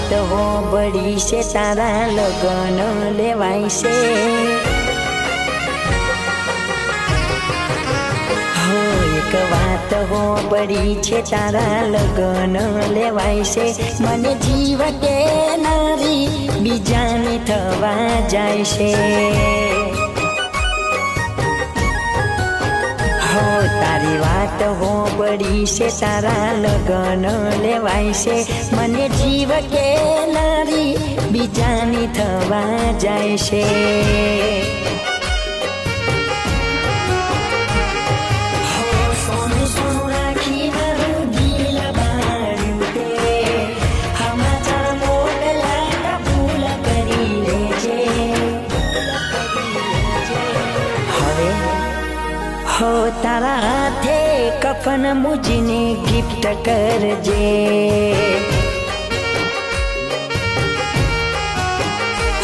વાત હો બડી છે તારા લગન લેવાય છે હો એક વાત હો બડી છે તારા લગન લેવાય છે મને જીવ કે નારી બીજાને થવા જાય છે હો તારી વાત હો બડી છે તારા લગન લેવાય છે મને જીવ કે નારી બીજાની થવા જાય છે हो तारा हाथे कफन मुझने गिफ्ट करजे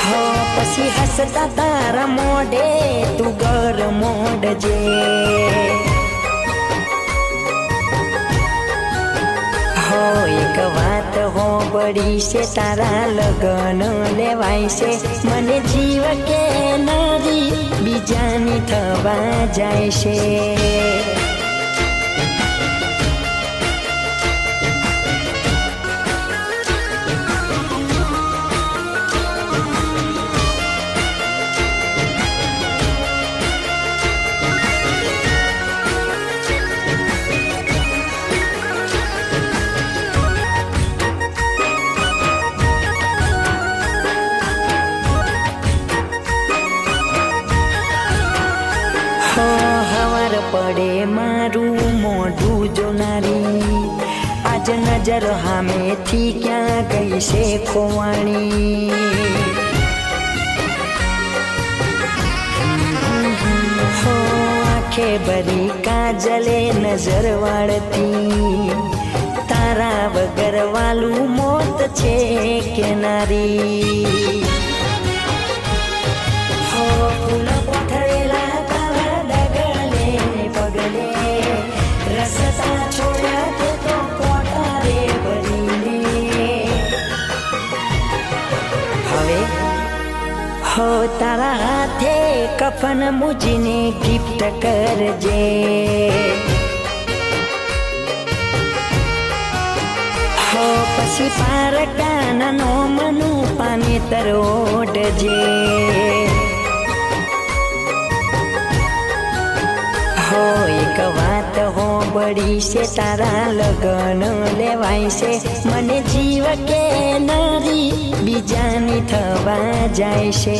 हो पसी हसता तारा मोडे तू घर मोडजे हो एक बात हो बड़ी से तारा लगन लेवाय से मने जीव के नारी बीजानी थवा जाय छे हवार पड़े मारू मोढू जोनारी आज नजर हामे थी क्या गई से खोवाणी हो आखे भरी काजले नजर वाड़ती तारा वगर वालू मोत छे के नारी हो फूल पथरेला रसता छोड़ा तो कोटारे बरीने हवे हो तारा हाथे कफन मुझने गिफ्ट करजे हो पसी पारकाना नो मनु पानी तरोडजे हो एक बात हो बड़ी से तारा लगन लेवाय से मने जीव के नारी बीजानी थवा जाय छे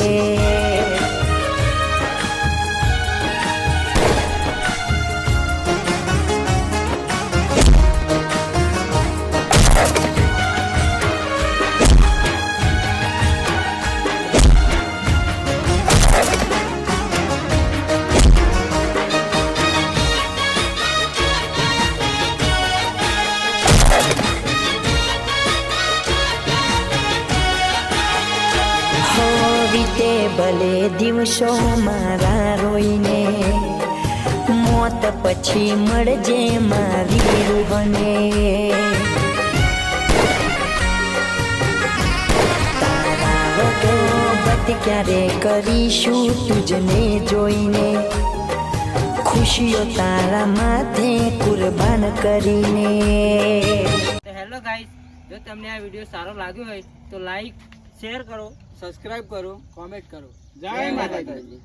वीते भले दिवसो मारा रोईने मोत पछी मळजे मारी रूहने तारा वगर बत क्यारे करीशुं तुजने जोईने खुशियो तारा माथे कुर्बान करीने तो हेलो गाइस जो तमने आ वीडियो सारो लाग्यो होय तो लाइक शेयर करो सब्सक्राइब करो कमेंट करो जय माता दी।